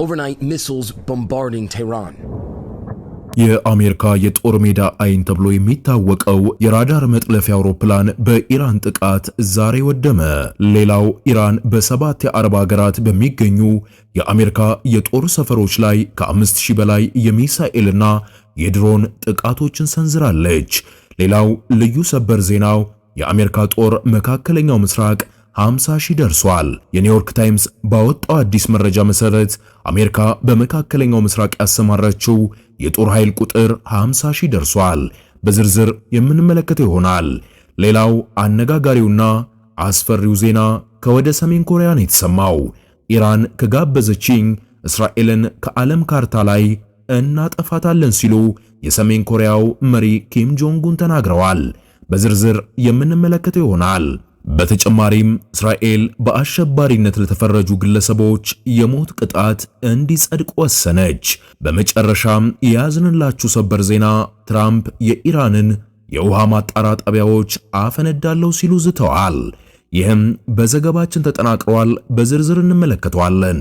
overnight missiles bombarding Tehran. የአሜሪካ የጦር ሜዳ አይን ተብሎ የሚታወቀው የራዳር መጥለፊያ አውሮፕላን በኢራን ጥቃት ዛሬ ወደመ። ሌላው ኢራን በ7 የአረብ ሀገራት በሚገኙ የአሜሪካ የጦር ሰፈሮች ላይ ከ5000 በላይ የሚሳኤልና የድሮን ጥቃቶችን ሰንዝራለች። ሌላው ልዩ ሰበር ዜናው የአሜሪካ ጦር መካከለኛው ምስራቅ 50,000 ደርሷል። የኒውዮርክ ታይምስ ባወጣው አዲስ መረጃ መሰረት አሜሪካ በመካከለኛው ምስራቅ ያሰማራችው የጦር ኃይል ቁጥር 50,000 ደርሷል። በዝርዝር የምንመለከተው ይሆናል። ሌላው አነጋጋሪውና አስፈሪው ዜና ከወደ ሰሜን ኮሪያ ነው የተሰማው። ኢራን ከጋበዘችኝ እስራኤልን ከዓለም ካርታ ላይ እናጠፋታለን ሲሉ የሰሜን ኮሪያው መሪ ኪም ጆንግ ኡን ተናግረዋል። በዝርዝር የምንመለከተው ይሆናል። በተጨማሪም እስራኤል በአሸባሪነት ለተፈረጁ ግለሰቦች የሞት ቅጣት እንዲጸድቅ ወሰነች። በመጨረሻም የያዝንላችሁ ሰበር ዜና ትራምፕ የኢራንን የውሃ ማጣሪያ ጣቢያዎች አፈነዳለሁ ሲሉ ዝተዋል። ይህም በዘገባችን ተጠናቅሯል። በዝርዝር እንመለከተዋለን።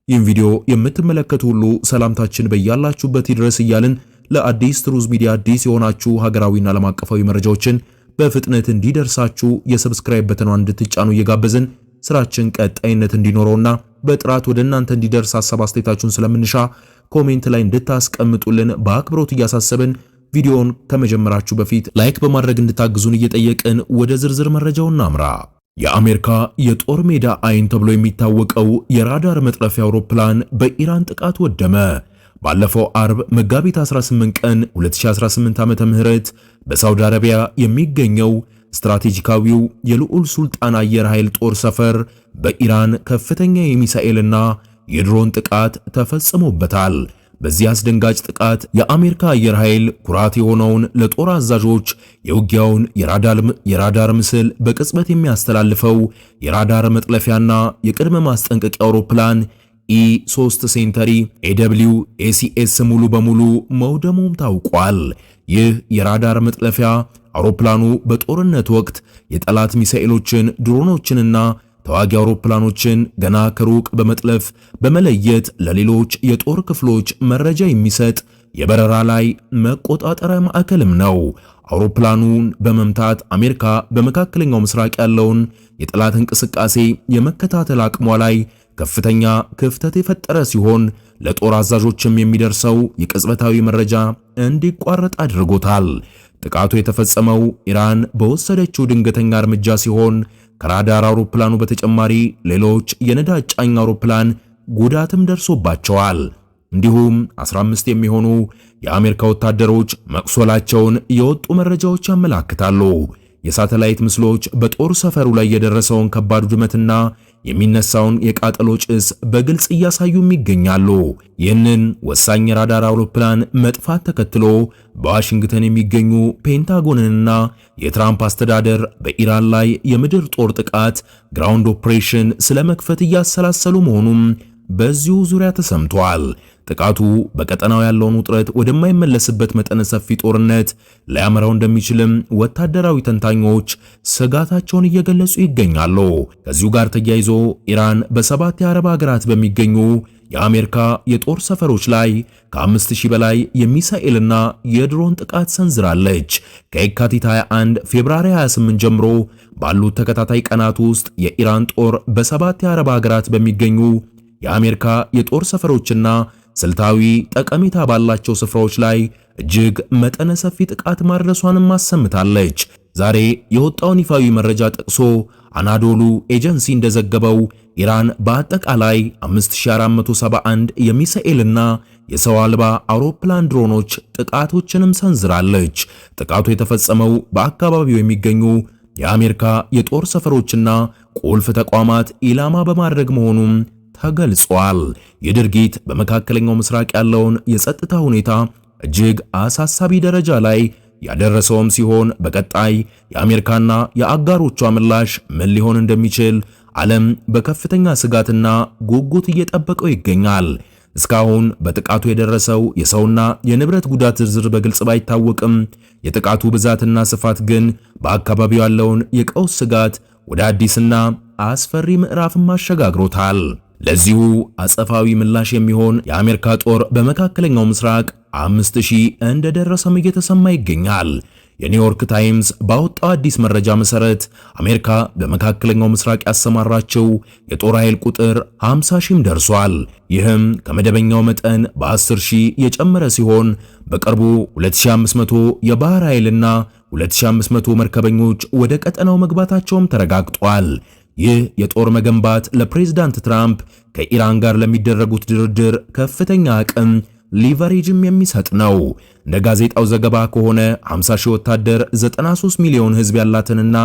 ይህን ቪዲዮ የምትመለከቱ ሁሉ ሰላምታችን በያላችሁበት ይድረስ እያልን ለአዲስ ትሩዝ ሚዲያ አዲስ የሆናችሁ ሀገራዊና ዓለም አቀፋዊ መረጃዎችን በፍጥነት እንዲደርሳችሁ የሰብስክራይብ በተኗን እንድትጫኑ እየጋበዝን ስራችን ቀጣይነት እንዲኖረውና በጥራት ወደ እናንተ እንዲደርስ ሐሳብ አስተያየታችሁን ስለምንሻ ኮሜንት ላይ እንድታስቀምጡልን በአክብሮት እያሳሰብን ቪዲዮውን ከመጀመራችሁ በፊት ላይክ በማድረግ እንድታግዙን እየጠየቅን ወደ ዝርዝር መረጃው እናምራ። የአሜሪካ የጦር ሜዳ አይን ተብሎ የሚታወቀው የራዳር መጥለፊያ አውሮፕላን በኢራን ጥቃት ወደመ። ባለፈው አርብ መጋቢት 18 ቀን 2018 ዓመተ ምህረት በሳውዲ አረቢያ የሚገኘው ስትራቴጂካዊው የልዑል ሱልጣን አየር ኃይል ጦር ሰፈር በኢራን ከፍተኛ የሚሳኤልና የድሮን ጥቃት ተፈጽሞበታል። በዚህ አስደንጋጭ ጥቃት የአሜሪካ አየር ኃይል ኩራት የሆነውን ለጦር አዛዦች የውጊያውን የራዳር ምስል በቅጽበት የሚያስተላልፈው የራዳር መጥለፊያና የቅድመ ማስጠንቀቂያ አውሮፕላን E3 ሴንተሪ AWACS ሙሉ በሙሉ መውደሙም ታውቋል። ይህ የራዳር መጥለፊያ አውሮፕላኑ በጦርነት ወቅት የጠላት ሚሳኤሎችን፣ ድሮኖችንና ተዋጊ አውሮፕላኖችን ገና ከሩቅ በመጥለፍ በመለየት ለሌሎች የጦር ክፍሎች መረጃ የሚሰጥ የበረራ ላይ መቆጣጠሪያ ማዕከልም ነው። አውሮፕላኑን በመምታት አሜሪካ በመካከለኛው ምስራቅ ያለውን የጠላት እንቅስቃሴ የመከታተል አቅሟ ላይ ከፍተኛ ክፍተት የፈጠረ ሲሆን ለጦር አዛዦችም የሚደርሰው የቅጽበታዊ መረጃ እንዲቋረጥ አድርጎታል። ጥቃቱ የተፈጸመው ኢራን በወሰደችው ድንገተኛ እርምጃ ሲሆን ከራዳር አውሮፕላኑ በተጨማሪ ሌሎች የነዳጅ ጫኝ አውሮፕላን ጉዳትም ደርሶባቸዋል። እንዲሁም 15 የሚሆኑ የአሜሪካ ወታደሮች መቁሰላቸውን የወጡ መረጃዎች ያመላክታሉ። የሳተላይት ምስሎች በጦር ሰፈሩ ላይ የደረሰውን ከባድ ውድመትና የሚነሳውን የቃጠሎ ጭስ በግልጽ እያሳዩም ይገኛሉ። ይህንን ወሳኝ የራዳር አውሮፕላን መጥፋት ተከትሎ በዋሽንግተን የሚገኙ ፔንታጎንንና የትራምፕ አስተዳደር በኢራን ላይ የምድር ጦር ጥቃት ግራውንድ ኦፕሬሽን ስለመክፈት እያሰላሰሉ መሆኑም በዚሁ ዙሪያ ተሰምቷል። ጥቃቱ በቀጠናው ያለውን ውጥረት ወደማይመለስበት መጠነ ሰፊ ጦርነት ሊያመራው እንደሚችልም ወታደራዊ ተንታኞች ስጋታቸውን እየገለጹ ይገኛሉ። ከዚሁ ጋር ተያይዞ ኢራን በ7 የአረብ ሀገራት በሚገኙ የአሜሪካ የጦር ሰፈሮች ላይ ከ5000 በላይ የሚሳኤልና የድሮን ጥቃት ሰንዝራለች። ከየካቲት 21 ፌብሩዋሪ 28 ጀምሮ ባሉት ተከታታይ ቀናት ውስጥ የኢራን ጦር በ7 የአረብ ሀገራት በሚገኙ የአሜሪካ የጦር ሰፈሮችና ስልታዊ ጠቀሜታ ባላቸው ስፍራዎች ላይ እጅግ መጠነ ሰፊ ጥቃት ማድረሷንም አሰምታለች። ዛሬ የወጣውን ይፋዊ መረጃ ጠቅሶ አናዶሉ ኤጀንሲ እንደዘገበው ኢራን በአጠቃላይ 5471 የሚሳኤልና የሰው አልባ አውሮፕላን ድሮኖች ጥቃቶችንም ሰንዝራለች። ጥቃቱ የተፈጸመው በአካባቢው የሚገኙ የአሜሪካ የጦር ሰፈሮችና ቁልፍ ተቋማት ኢላማ በማድረግ መሆኑም ተገልጿል። የድርጊት በመካከለኛው ምስራቅ ያለውን የጸጥታ ሁኔታ እጅግ አሳሳቢ ደረጃ ላይ ያደረሰውም ሲሆን በቀጣይ የአሜሪካና የአጋሮቿ ምላሽ ምን ሊሆን እንደሚችል ዓለም በከፍተኛ ስጋትና ጉጉት እየጠበቀው ይገኛል። እስካሁን በጥቃቱ የደረሰው የሰውና የንብረት ጉዳት ዝርዝር በግልጽ ባይታወቅም የጥቃቱ ብዛትና ስፋት ግን በአካባቢው ያለውን የቀውስ ስጋት ወደ አዲስና አስፈሪ ምዕራፍም አሸጋግሮታል። ለዚሁ አጸፋዊ ምላሽ የሚሆን የአሜሪካ ጦር በመካከለኛው ምስራቅ 5000 እንደደረሰም እየተሰማ ይገኛል። የኒውዮርክ ታይምስ ባወጣው አዲስ መረጃ መሰረት አሜሪካ በመካከለኛው ምስራቅ ያሰማራቸው የጦር ኃይል ቁጥር 50,000 ደርሷል። ይህም ከመደበኛው መጠን በ10,000 የጨመረ ሲሆን በቅርቡ 2500 የባህር ኃይልና 2500 መርከበኞች ወደ ቀጠናው መግባታቸውም ተረጋግጧል። ይህ የጦር መገንባት ለፕሬዝዳንት ትራምፕ ከኢራን ጋር ለሚደረጉት ድርድር ከፍተኛ አቅም ሊቨሬጅም የሚሰጥ ነው። እንደ ጋዜጣው ዘገባ ከሆነ 50,000 ወታደር 93 ሚሊዮን ሕዝብ ያላትንና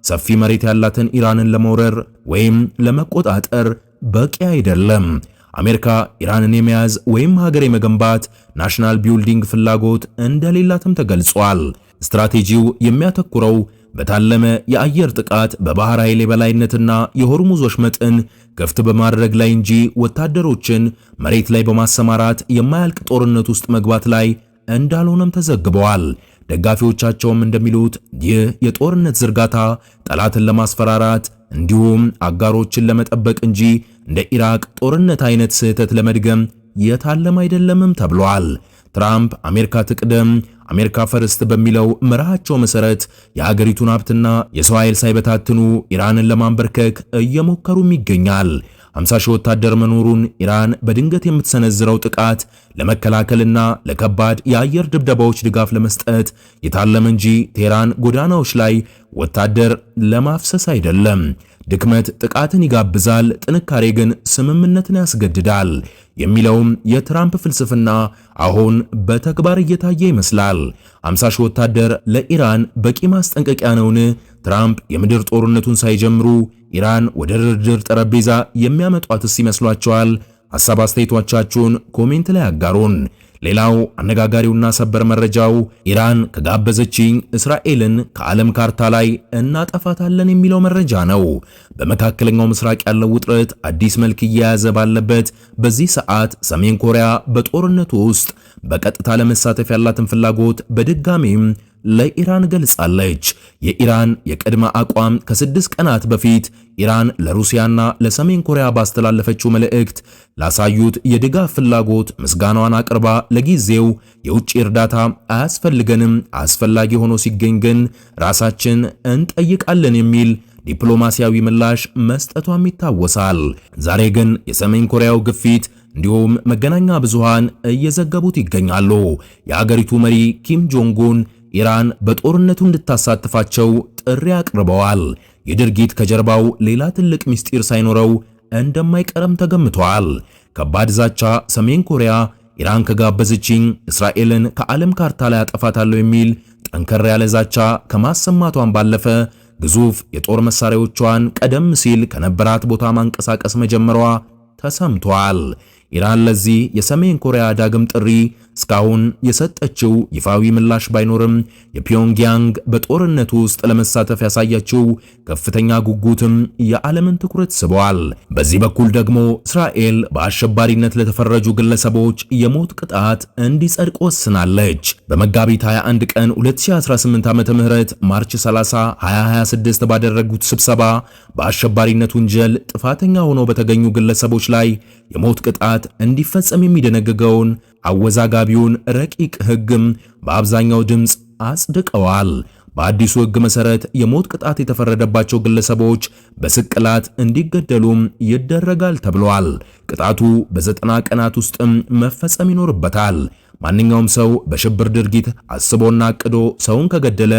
ሰፊ መሬት ያላትን ኢራንን ለመውረር ወይም ለመቆጣጠር በቂ አይደለም። አሜሪካ ኢራንን የመያዝ ወይም ሀገር የመገንባት ናሽናል ቢልዲንግ ፍላጎት እንደሌላትም ተገልጿል። ስትራቴጂው የሚያተኩረው በታለመ የአየር ጥቃት በባህር ኃይል የበላይነትና የሆርሙዝ ወሽመጥን ክፍት በማድረግ ላይ እንጂ ወታደሮችን መሬት ላይ በማሰማራት የማያልቅ ጦርነት ውስጥ መግባት ላይ እንዳልሆነም ተዘግበዋል። ደጋፊዎቻቸውም እንደሚሉት ይህ የጦርነት ዝርጋታ ጠላትን ለማስፈራራት እንዲሁም አጋሮችን ለመጠበቅ እንጂ እንደ ኢራቅ ጦርነት አይነት ስህተት ለመድገም የታለም አይደለምም ተብሏል። ትራምፕ አሜሪካ ትቅደም አሜሪካ ፈርስት በሚለው መርሃቸው መሰረት የሀገሪቱን ሀብትና የሰው ኃይል ሳይበታትኑ ኢራንን ለማንበርከክ እየሞከሩም ይገኛል። 50,000 ወታደር መኖሩን ኢራን በድንገት የምትሰነዝረው ጥቃት ለመከላከልና ለከባድ የአየር ድብደባዎች ድጋፍ ለመስጠት የታለመ እንጂ ቴህራን ጎዳናዎች ላይ ወታደር ለማፍሰስ አይደለም። ድክመት ጥቃትን ይጋብዛል፣ ጥንካሬ ግን ስምምነትን ያስገድዳል የሚለውም የትራምፕ ፍልስፍና አሁን በተግባር እየታየ ይመስላል። 50,000 ወታደር ለኢራን በቂ ማስጠንቀቂያ ነውን? ትራምፕ የምድር ጦርነቱን ሳይጀምሩ ኢራን ወደ ድርድር ጠረጴዛ የሚያመጧትስ ይመስሏቸዋል? ሐሳብ አስተያየቶቻችሁን ኮሜንት ላይ አጋሩን። ሌላው አነጋጋሪውና ሰበር መረጃው ኢራን ከጋበዘችኝ እስራኤልን ከዓለም ካርታ ላይ እናጠፋታለን የሚለው መረጃ ነው። በመካከለኛው ምስራቅ ያለው ውጥረት አዲስ መልክ እየያዘ ባለበት በዚህ ሰዓት ሰሜን ኮሪያ በጦርነቱ ውስጥ በቀጥታ ለመሳተፍ ያላትን ፍላጎት በድጋሚም ለኢራን ገልጻለች። የኢራን የቅድመ አቋም ከ6 ቀናት በፊት ኢራን ለሩሲያና ለሰሜን ኮሪያ ባስተላለፈችው መልእክት ላሳዩት የድጋፍ ፍላጎት ምስጋናዋን አቅርባ ለጊዜው የውጭ እርዳታ አያስፈልገንም፣ አስፈላጊ ሆኖ ሲገኝ ግን ራሳችን እንጠይቃለን የሚል ዲፕሎማሲያዊ ምላሽ መስጠቷም ይታወሳል። ዛሬ ግን የሰሜን ኮሪያው ግፊት እንዲሁም መገናኛ ብዙሃን እየዘገቡት ይገኛሉ። የአገሪቱ መሪ ኪም ጆንጉን ኢራን በጦርነቱ እንድታሳትፋቸው ጥሪ አቅርበዋል። የድርጊት ከጀርባው ሌላ ትልቅ ምስጢር ሳይኖረው እንደማይቀርም ተገምቷል። ከባድ ዛቻ፣ ሰሜን ኮሪያ ኢራን ከጋበዘችኝ እስራኤልን ከዓለም ካርታ ላይ አጠፋታለሁ የሚል ጠንከር ያለ ዛቻ ከማሰማቷን ባለፈ ግዙፍ የጦር መሳሪያዎቿን ቀደም ሲል ከነበራት ቦታ ማንቀሳቀስ መጀመሯ ተሰምቷል። ኢራን ለዚህ የሰሜን ኮሪያ ዳግም ጥሪ እስካሁን የሰጠችው ይፋዊ ምላሽ ባይኖርም የፒዮንግያንግ በጦርነቱ ውስጥ ለመሳተፍ ያሳያችው ከፍተኛ ጉጉትም የዓለምን ትኩረት ስቧል። በዚህ በኩል ደግሞ እስራኤል በአሸባሪነት ለተፈረጁ ግለሰቦች የሞት ቅጣት እንዲጸድቅ ወስናለች። በመጋቢት 21 ቀን 2018 ዓ.ም ማርች 30 2026 ባደረጉት ስብሰባ በአሸባሪነት ወንጀል ጥፋተኛ ሆነው በተገኙ ግለሰቦች ላይ የሞት ቅጣት እንዲፈጸም የሚደነግገውን አወዛጋቢውን ረቂቅ ሕግም በአብዛኛው ድምፅ አጽድቀዋል። በአዲሱ ሕግ መሰረት የሞት ቅጣት የተፈረደባቸው ግለሰቦች በስቅላት እንዲገደሉም ይደረጋል ተብሏል። ቅጣቱ በ90 ቀናት ውስጥም መፈጸም ይኖርበታል። ማንኛውም ሰው በሽብር ድርጊት አስቦና አቅዶ ሰውን ከገደለ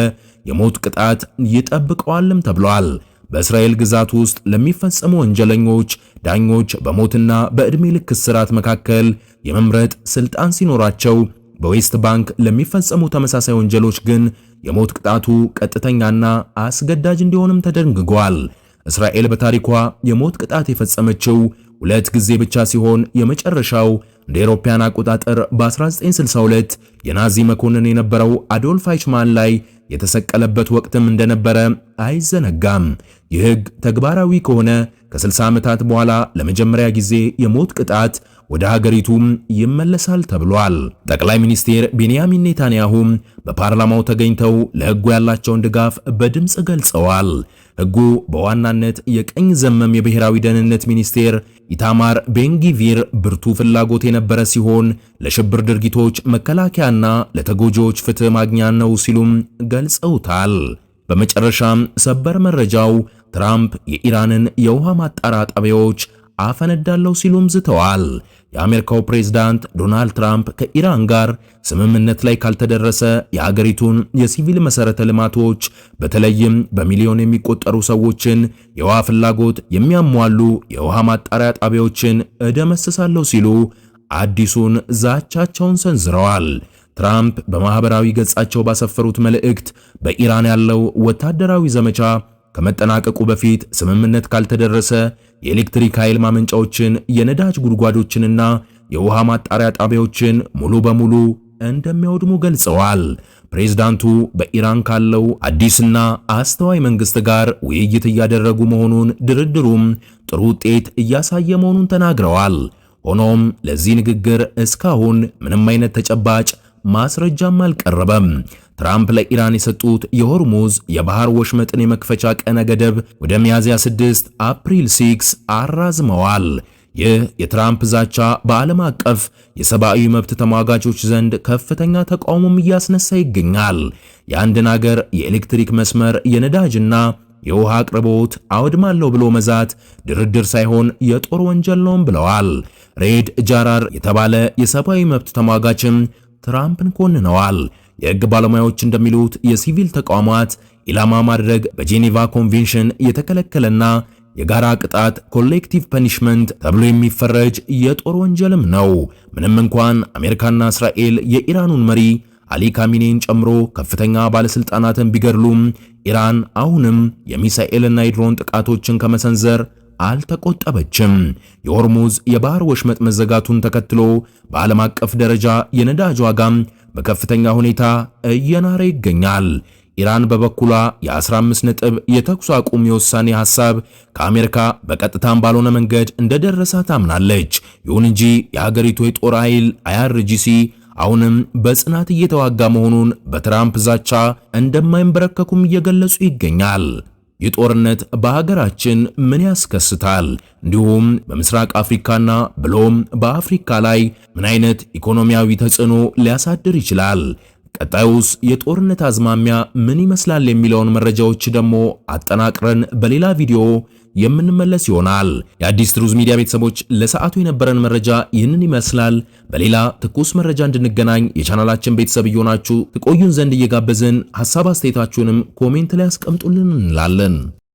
የሞት ቅጣት ይጠብቀዋልም ተብሏል። በእስራኤል ግዛት ውስጥ ለሚፈጸሙ ወንጀለኞች ዳኞች በሞትና በዕድሜ ልክ እስራት መካከል የመምረጥ ስልጣን ሲኖራቸው፣ በዌስት ባንክ ለሚፈጸሙ ተመሳሳይ ወንጀሎች ግን የሞት ቅጣቱ ቀጥተኛና አስገዳጅ እንዲሆንም ተደንግጓል። እስራኤል በታሪኳ የሞት ቅጣት የፈጸመችው 2 ጊዜ ብቻ ሲሆን የመጨረሻው እንደ አውሮፓውያን አቆጣጠር በ1962 የናዚ መኮንን የነበረው አዶልፍ አይችማን ላይ የተሰቀለበት ወቅትም እንደነበረ አይዘነጋም። ይህ ሕግ ተግባራዊ ከሆነ ከ60 ዓመታት በኋላ ለመጀመሪያ ጊዜ የሞት ቅጣት ወደ ሀገሪቱም ይመለሳል ተብሏል። ጠቅላይ ሚኒስትር ቤንያሚን ኔታንያሁም በፓርላማው ተገኝተው ለሕጉ ያላቸውን ድጋፍ በድምፅ ገልጸዋል። ሕጉ በዋናነት የቀኝ ዘመም የብሔራዊ ደህንነት ሚኒስቴር ኢታማር ቤንጊቪር ብርቱ ፍላጎት የነበረ ሲሆን ለሽብር ድርጊቶች መከላከያና ለተጎጂዎች ፍትህ ማግኛ ነው ሲሉም ገልጸውታል። በመጨረሻም ሰበር መረጃው ትራምፕ የኢራንን የውሃ ማጣሪያ ጣቢያዎች አፈነዳለሁ ሲሉም ዝተዋል። የአሜሪካው ፕሬዝዳንት ዶናልድ ትራምፕ ከኢራን ጋር ስምምነት ላይ ካልተደረሰ የሀገሪቱን የሲቪል መሰረተ ልማቶች በተለይም በሚሊዮን የሚቆጠሩ ሰዎችን የውሃ ፍላጎት የሚያሟሉ የውሃ ማጣሪያ ጣቢያዎችን እደመስሳለሁ ሲሉ አዲሱን ዛቻቸውን ሰንዝረዋል። ትራምፕ በማህበራዊ ገጻቸው ባሰፈሩት መልእክት በኢራን ያለው ወታደራዊ ዘመቻ ከመጠናቀቁ በፊት ስምምነት ካልተደረሰ የኤሌክትሪክ ኃይል ማመንጫዎችን፣ የነዳጅ ጉድጓዶችንና የውሃ ማጣሪያ ጣቢያዎችን ሙሉ በሙሉ እንደሚያወድሙ ገልጸዋል። ፕሬዝዳንቱ በኢራን ካለው አዲስና አስተዋይ መንግስት ጋር ውይይት እያደረጉ መሆኑን፣ ድርድሩም ጥሩ ውጤት እያሳየ መሆኑን ተናግረዋል። ሆኖም ለዚህ ንግግር እስካሁን ምንም አይነት ተጨባጭ ማስረጃም አልቀረበም። ትራምፕ ለኢራን የሰጡት የሆርሙዝ የባህር ወሽመጥን የመክፈቻ ቀነ ገደብ ወደ ሚያዝያ 6 አፕሪል 6 አራዝመዋል። ይህ የትራምፕ ዛቻ በዓለም አቀፍ የሰብአዊ መብት ተሟጋቾች ዘንድ ከፍተኛ ተቃውሞም እያስነሳ ይገኛል። የአንድን ሀገር የኤሌክትሪክ መስመር፣ የነዳጅና የውሃ አቅርቦት አወድማለሁ ብሎ መዛት ድርድር ሳይሆን የጦር ወንጀል ነውም ብለዋል። ሬድ ጃራር የተባለ የሰብአዊ መብት ተሟጋችም ትራምፕን ኮንነዋል። የሕግ ባለሙያዎች እንደሚሉት የሲቪል ተቋማት ኢላማ ማድረግ በጄኔቫ ኮንቬንሽን የተከለከለና የጋራ ቅጣት ኮሌክቲቭ ፐኒሽመንት ተብሎ የሚፈረጅ የጦር ወንጀልም ነው። ምንም እንኳን አሜሪካና እስራኤል የኢራኑን መሪ አሊ ካሚኔን ጨምሮ ከፍተኛ ባለስልጣናትን ቢገድሉም ኢራን አሁንም የሚሳኤልና የድሮን ጥቃቶችን ከመሰንዘር አልተቆጠበችም። የሆርሙዝ የባህር ወሽመጥ መዘጋቱን ተከትሎ በዓለም አቀፍ ደረጃ የነዳጅ ዋጋም በከፍተኛ ሁኔታ እየናረ ይገኛል። ኢራን በበኩሏ የ15 ነጥብ የተኩስ አቁም የውሳኔ ሐሳብ ከአሜሪካ በቀጥታም ባልሆነ መንገድ እንደደረሳ ታምናለች። ይሁን እንጂ የሀገሪቱ የጦር ኃይል IRGC አሁንም በጽናት እየተዋጋ መሆኑን በትራምፕ ዛቻ እንደማይንበረከኩም እየገለጹ ይገኛል። ይህ ጦርነት በሀገራችን ምን ያስከስታል? እንዲሁም በምስራቅ አፍሪካና ብሎም በአፍሪካ ላይ ምን አይነት ኢኮኖሚያዊ ተጽዕኖ ሊያሳድር ይችላል? ቀጣዩስ የጦርነት አዝማሚያ ምን ይመስላል የሚለውን መረጃዎች ደግሞ አጠናቅረን በሌላ ቪዲዮ የምንመለስ ይሆናል። የአዲስ ትሩዝ ሚዲያ ቤተሰቦች ለሰዓቱ የነበረን መረጃ ይህንን ይመስላል። በሌላ ትኩስ መረጃ እንድንገናኝ የቻናላችን ቤተሰብ እየሆናችሁ ትቆዩን ዘንድ እየጋበዝን ሐሳብ አስተያየታችሁንም ኮሜንት ላይ አስቀምጡልን እንላለን።